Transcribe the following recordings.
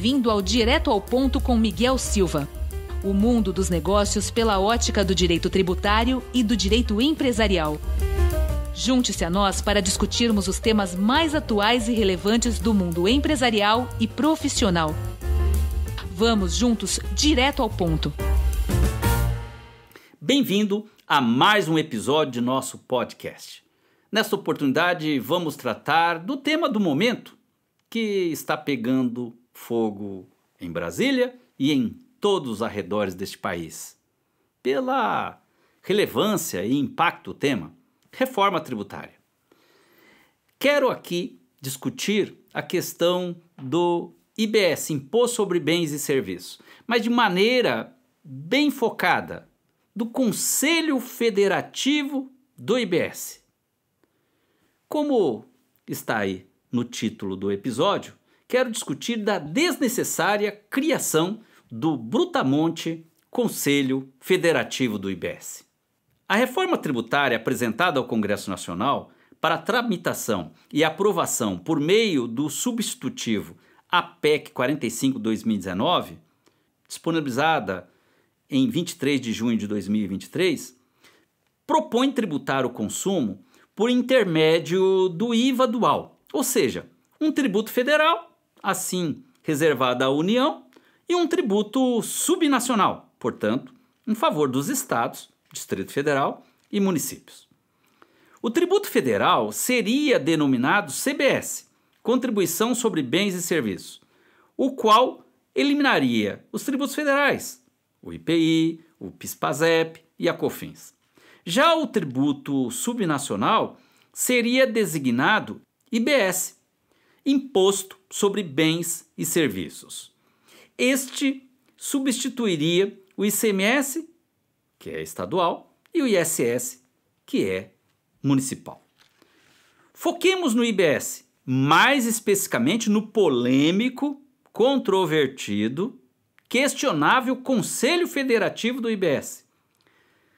bem-vindo ao Direto ao Ponto com Miguel Silva. O mundo dos negócios pela ótica do direito tributário e do direito empresarial. Junte-se a nós para discutirmos os temas mais atuais e relevantes do mundo empresarial e profissional. Vamos juntos direto ao ponto. Bem-vindo a mais um episódio de nosso podcast. Nesta oportunidade, vamos tratar do tema do momento que está pegando fogo em Brasília e em todos os arredores deste país. Pela relevância e impacto do tema, reforma tributária. Quero aqui discutir a questão do IBS, Imposto sobre Bens e Serviços, mas de maneira bem focada, do Conselho Federativo do IBS. Como está aí no título do episódio, quero discutir da desnecessária criação do brutamonte Conselho Federativo do IBS. A reforma tributária apresentada ao Congresso Nacional para tramitação e aprovação por meio do substitutivo APEC 45/2019, disponibilizada em 23 de junho de 2023, propõe tributar o consumo por intermédio do IVA dual, ou seja, um tributo federal, assim reservado à União, e um tributo subnacional, portanto, em favor dos estados, Distrito Federal e municípios. O tributo federal seria denominado CBS, Contribuição sobre Bens e Serviços, o qual eliminaria os tributos federais, o IPI, o PIS/PASEP e a COFINS. Já o tributo subnacional seria designado IBS, Imposto sobre Bens e Serviços. Este substituiria o ICMS, que é estadual, e o ISS, que é municipal. Foquemos no IBS, mais especificamente no polêmico, controvertido, questionável Conselho Federativo do IBS,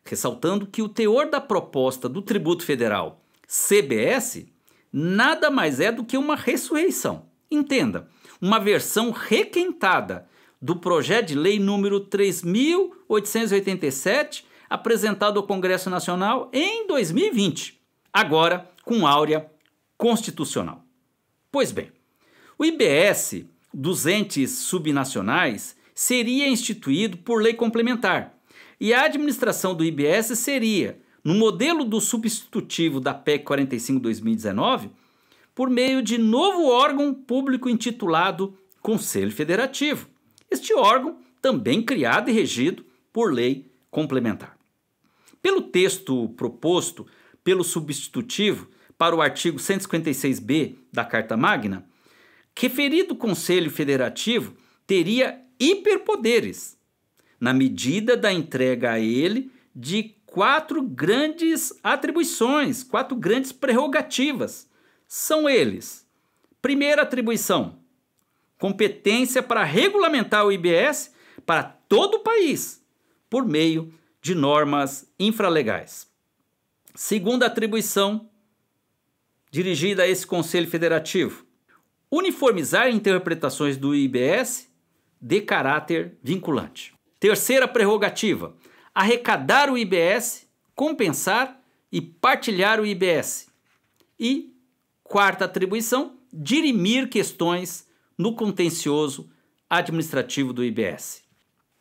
ressaltando que o teor da proposta do tributo federal CBS nada mais é do que uma ressurreição. Entenda, uma versão requentada do projeto de lei número 3.887, apresentado ao Congresso Nacional em 2020, agora com áurea constitucional. Pois bem, o IBS dos entes subnacionais seria instituído por lei complementar e a administração do IBS seria, no modelo do substitutivo da PEC 45/2019, por meio de novo órgão público intitulado Conselho Federativo. Este órgão também criado e regido por lei complementar. Pelo texto proposto pelo substitutivo para o artigo 156b da Carta Magna, referido Conselho Federativo teria hiperpoderes, na medida da entrega a ele de 4 grandes atribuições, 4 grandes prerrogativas. São eles: primeira atribuição, competência para regulamentar o IBS para todo o país, por meio de normas infralegais. Segunda atribuição, dirigida a esse Conselho Federativo, uniformizar interpretações do IBS de caráter vinculante. Terceira prerrogativa, arrecadar o IBS, compensar e partilhar o IBS. E quarta atribuição, dirimir questões no contencioso administrativo do IBS.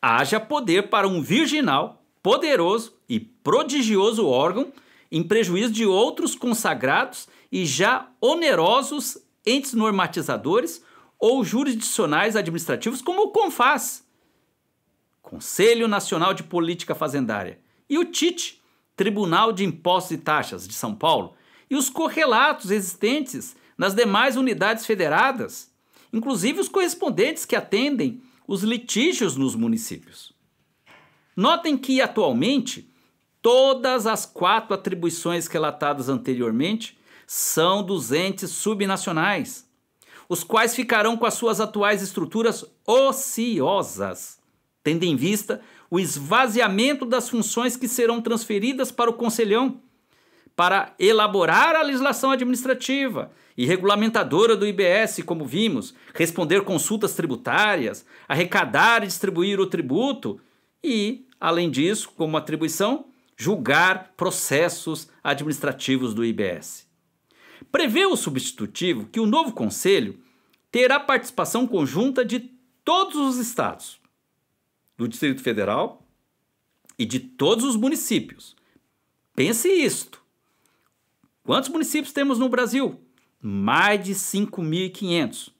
Haja poder para um virginal, poderoso e prodigioso órgão em prejuízo de outros consagrados e já onerosos entes normatizadores ou jurisdicionais administrativos como o CONFAZ, Conselho Nacional de Política Fazendária, e o TIT, Tribunal de Impostos e Taxas de São Paulo, e os correlatos existentes nas demais unidades federadas, inclusive os correspondentes que atendem os litígios nos municípios. Notem que, atualmente, todas as 4 atribuições relatadas anteriormente são dos entes subnacionais, os quais ficarão com as suas atuais estruturas ociosas, tendo em vista o esvaziamento das funções que serão transferidas para o Conselhão, para elaborar a legislação administrativa e regulamentadora do IBS, como vimos, responder consultas tributárias, arrecadar e distribuir o tributo e, além disso, como atribuição, julgar processos administrativos do IBS. Prevê o substitutivo que o novo Conselho terá participação conjunta de todos os estados, do Distrito Federal e de todos os municípios. Pense isto. Quantos municípios temos no Brasil? Mais de 5.500,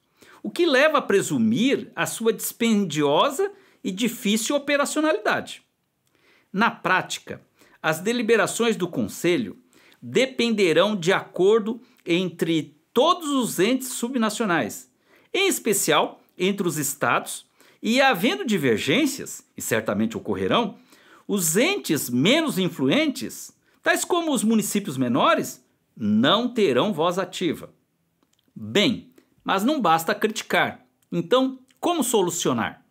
o que leva a presumir a sua dispendiosa e difícil operacionalidade. Na prática, as deliberações do Conselho dependerão de acordo entre todos os entes subnacionais, em especial entre os estados, e havendo divergências, e certamente ocorrerão, os entes menos influentes, tais como os municípios menores, não terão voz ativa. Bem, mas não basta criticar. Então, como solucionar?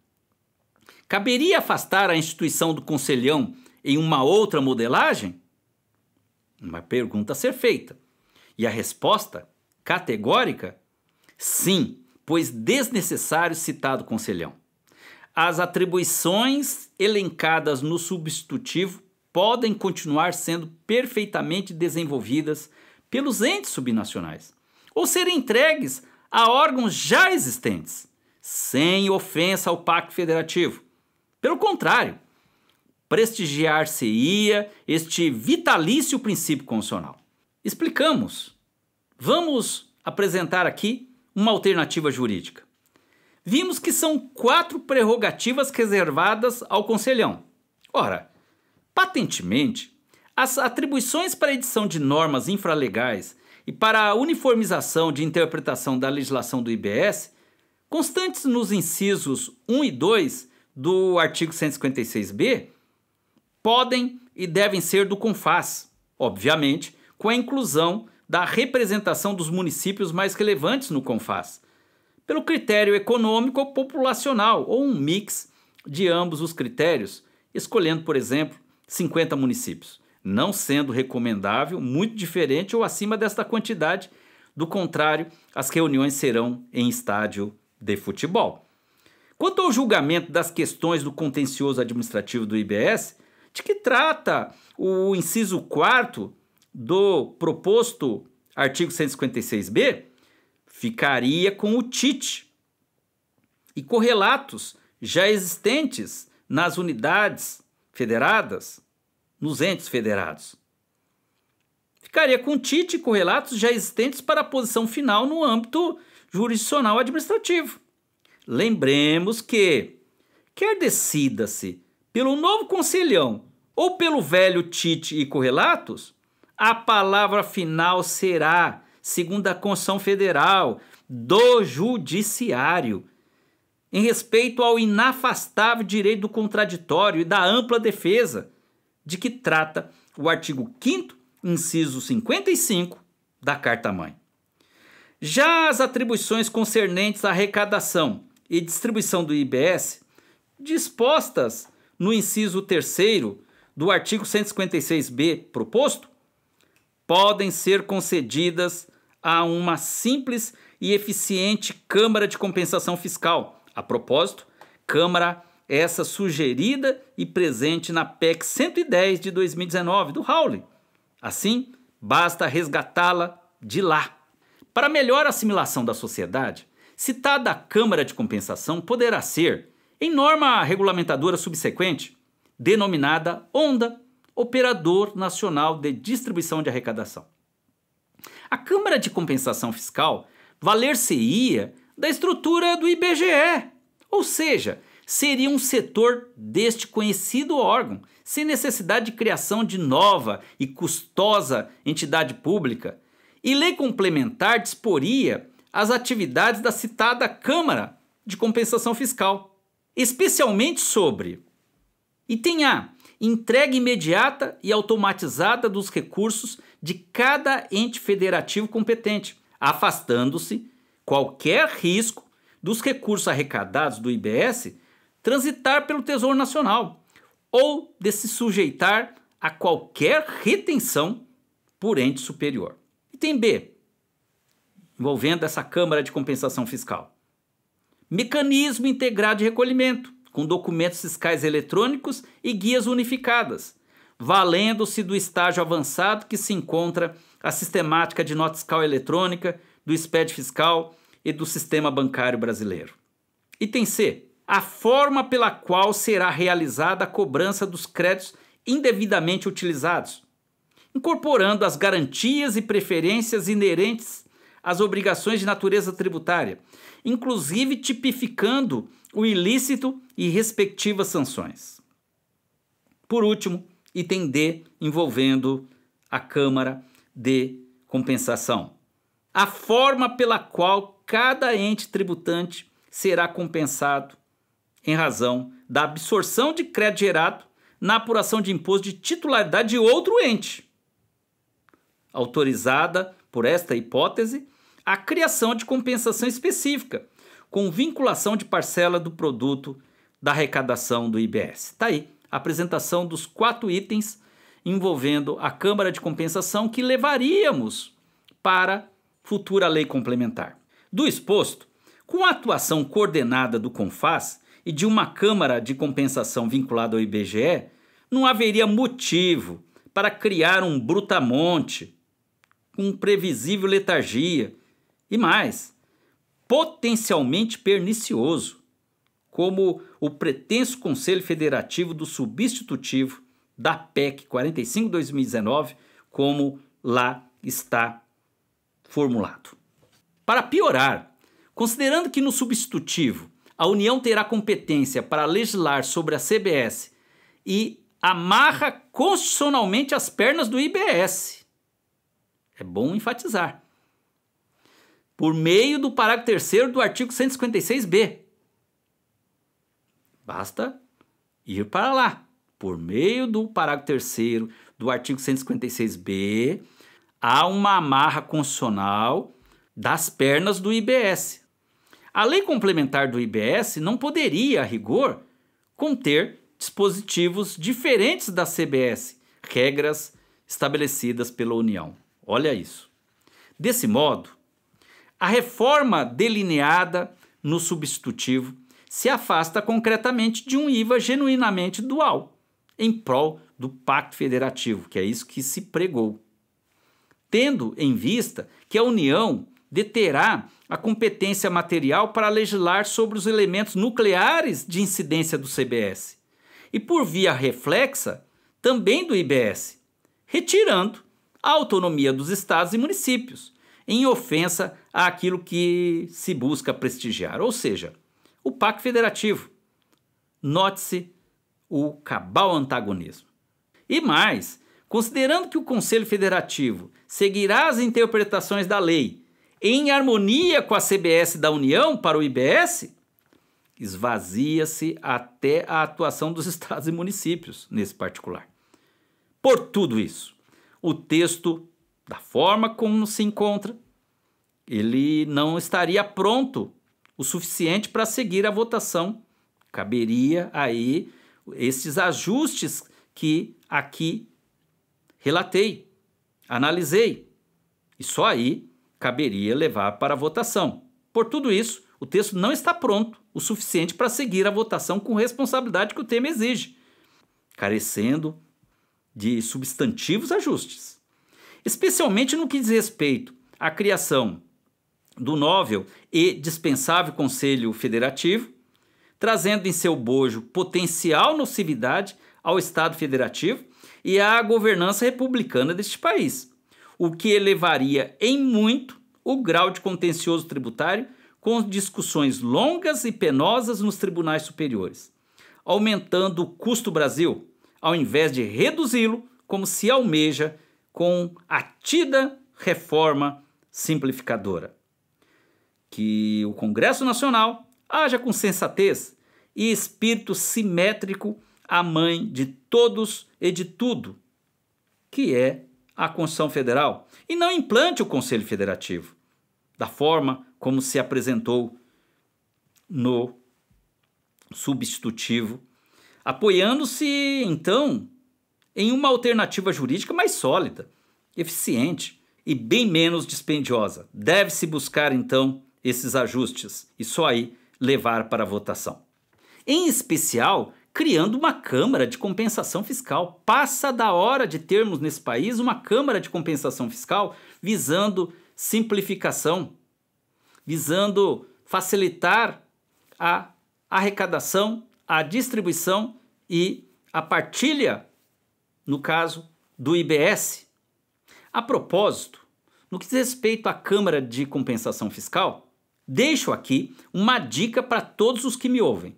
Caberia afastar a instituição do Conselhão em uma outra modelagem? Uma pergunta a ser feita. E a resposta, categórica, sim, pois desnecessário citado Conselhão. As atribuições elencadas no substitutivo podem continuar sendo perfeitamente desenvolvidas pelos entes subnacionais, ou serem entregues a órgãos já existentes, sem ofensa ao Pacto Federativo. Pelo contrário, prestigiar-se-ia este vitalício princípio constitucional. Explicamos. Vamos apresentar aqui uma alternativa jurídica. Vimos que são 4 prerrogativas reservadas ao Conselhão. Ora, patentemente, as atribuições para a edição de normas infralegais e para a uniformização de interpretação da legislação do IBS, constantes nos incisos 1 e 2 do artigo 156b, podem e devem ser do CONFAS, obviamente, com a inclusão da representação dos municípios mais relevantes no CONFAS, pelo critério econômico ou populacional, ou um mix de ambos os critérios, escolhendo, por exemplo, 50 municípios, não sendo recomendável muito diferente ou acima desta quantidade, do contrário, as reuniões serão em estádio de futebol. Quanto ao julgamento das questões do contencioso administrativo do IBS, de que trata o inciso 4º do proposto artigo 156b, ficaria com o TIT e correlatos já existentes nas unidades federadas, nos entes federados. Ficaria com o TIT e correlatos já existentes para a posição final no âmbito jurisdicional administrativo. Lembremos que, quer decida-se pelo novo Conselhão ou pelo velho TIT e correlatos, a palavra final será, segundo a Constituição Federal, do Judiciário, em respeito ao inafastável direito do contraditório e da ampla defesa, de que trata o artigo 5º, inciso 55 da Carta-Mãe. Já as atribuições concernentes à arrecadação e distribuição do IBS, dispostas no inciso 3º do artigo 156b proposto, podem ser concedidas a uma simples e eficiente Câmara de Compensação Fiscal. A propósito, Câmara essa sugerida e presente na PEC 110 de 2019, do Raul. Assim, basta resgatá-la de lá. Para melhor assimilação da sociedade, citada Câmara de Compensação poderá ser, em norma regulamentadora subsequente, denominada ONDA, Operador Nacional de Distribuição de Arrecadação. A Câmara de Compensação Fiscal valer-se-ia da estrutura do IBGE, ou seja, seria um setor deste conhecido órgão, sem necessidade de criação de nova e custosa entidade pública, e lei complementar disporia as atividades da citada Câmara de Compensação Fiscal, especialmente sobre item A, entrega imediata e automatizada dos recursos de cada ente federativo competente, afastando-se qualquer risco dos recursos arrecadados do IBS transitar pelo Tesouro Nacional ou de se sujeitar a qualquer retenção por ente superior. Item B, envolvendo essa Câmara de Compensação Fiscal. Mecanismo integrado de recolhimento, com documentos fiscais eletrônicos e guias unificadas, valendo-se do estágio avançado que se encontra a sistemática de nota fiscal eletrônica, do SPED fiscal e do sistema bancário brasileiro. Item C, a forma pela qual será realizada a cobrança dos créditos indevidamente utilizados, incorporando as garantias e preferências inerentes às obrigações de natureza tributária, inclusive tipificando o ilícito e respectivas sanções. Por último, item D, envolvendo a Câmara de Compensação. A forma pela qual cada ente tributante será compensado em razão da absorção de crédito gerado na apuração de imposto de titularidade de outro ente, autorizada, por esta hipótese, a criação de compensação específica, com vinculação de parcela do produto da arrecadação do IBS. Está aí a apresentação dos 4 itens envolvendo a Câmara de Compensação que levaríamos para futura lei complementar. Do exposto, com a atuação coordenada do CONFAS e de uma Câmara de Compensação vinculada ao IBGE, não haveria motivo para criar um brutamonte com previsível letargia e mais, potencialmente pernicioso, como o pretenso Conselho Federativo do Substitutivo da PEC 45/2019, como lá está formulado. Para piorar, considerando que no substitutivo a União terá competência para legislar sobre a CBS e amarra constitucionalmente as pernas do IBS, é bom enfatizar, por meio do parágrafo 3º do artigo 156b. Basta ir para lá. Por meio do parágrafo 3º do artigo 156b, há uma amarra constitucional das pernas do IBS. A lei complementar do IBS não poderia, a rigor, conter dispositivos diferentes da CBS, regras estabelecidas pela União. Olha isso. Desse modo, a reforma delineada no substitutivo se afasta concretamente de um IVA genuinamente dual, em prol do Pacto Federativo, que é isso que se pregou. Tendo em vista que a União deterá a competência material para legislar sobre os elementos nucleares de incidência do CBS e, por via reflexa, também do IBS, retirando a autonomia dos estados e municípios, em ofensa àquilo que se busca prestigiar, ou seja, o Pacto Federativo. Note-se o cabal antagonismo. E mais, considerando que o Conselho Federativo seguirá as interpretações da lei em harmonia com a CBS da União para o IBS, esvazia-se até a atuação dos estados e municípios nesse particular. Por tudo isso, o texto, da forma como se encontra, ele não estaria pronto o suficiente para seguir a votação. Caberia aí esses ajustes que aqui relatei, analisei, e só aí caberia levar para a votação. Por tudo isso, o texto não está pronto o suficiente para seguir a votação com responsabilidade que o tema exige, carecendo de substantivos ajustes, especialmente no que diz respeito à criação do novel e dispensável Conselho Federativo, trazendo em seu bojo potencial nocividade ao Estado Federativo e à governança republicana deste país, o que elevaria em muito o grau de contencioso tributário com discussões longas e penosas nos tribunais superiores, aumentando o custo Brasil, ao invés de reduzi-lo, como se almeja com a tida reforma simplificadora. Que o Congresso Nacional haja com sensatez e espírito simétrico à mãe de todos e de tudo, que é a Constituição Federal, e não implante o Conselho Federativo, da forma como se apresentou no substitutivo, apoiando-se, então, em uma alternativa jurídica mais sólida, eficiente e bem menos dispendiosa. Deve-se buscar, então, esses ajustes e só aí levar para a votação. Em especial, criando uma Câmara de Compensação Fiscal. Passa da hora de termos nesse país uma Câmara de Compensação Fiscal visando simplificação, visando facilitar a arrecadação, a distribuição e a partilha, no caso do IBS. A propósito, no que diz respeito à Câmara de Compensação Fiscal, deixo aqui uma dica para todos os que me ouvem.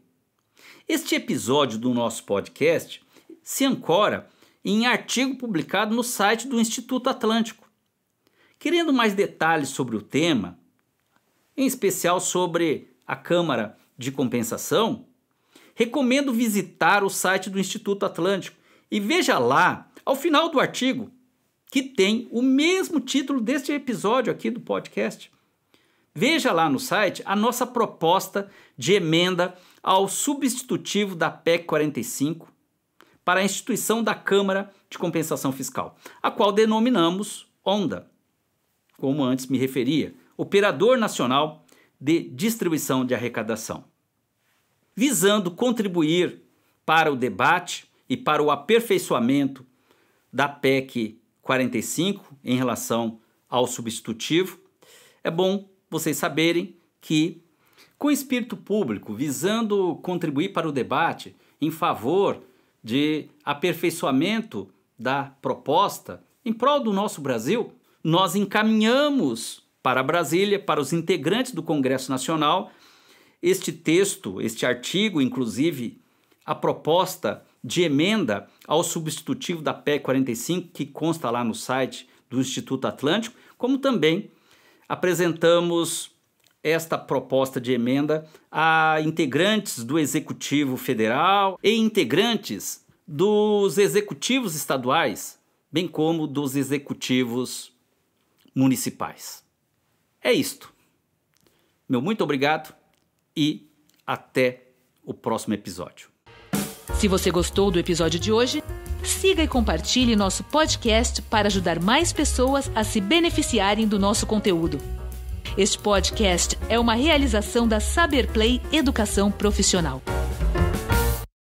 Este episódio do nosso podcast se ancora em artigo publicado no site do Instituto Atlântico. Querendo mais detalhes sobre o tema, em especial sobre a Câmara de Compensação, recomendo visitar o site do Instituto Atlântico e veja lá, ao final do artigo, que tem o mesmo título deste episódio aqui do podcast. Veja lá no site a nossa proposta de emenda ao substitutivo da PEC 45 para a instituição da Câmara de Compensação Fiscal, a qual denominamos ONDA, como antes me referia, Operador Nacional de Distribuição de Arrecadação, visando contribuir para o debate e para o aperfeiçoamento da PEC 45 em relação ao substitutivo. É bom vocês saberem que, com espírito público, visando contribuir para o debate em favor de aperfeiçoamento da proposta em prol do nosso Brasil, nós encaminhamos para Brasília, para os integrantes do Congresso Nacional, este texto, este artigo, inclusive a proposta de emenda ao substitutivo da PEC 45, que consta lá no site do Instituto Atlântico, como também apresentamos esta proposta de emenda a integrantes do Executivo Federal e integrantes dos executivos estaduais, bem como dos executivos municipais. É isto. Meu muito obrigado e até o próximo episódio. Se você gostou do episódio de hoje, siga e compartilhe nosso podcast para ajudar mais pessoas a se beneficiarem do nosso conteúdo. Este podcast é uma realização da Saber Play Educação Profissional.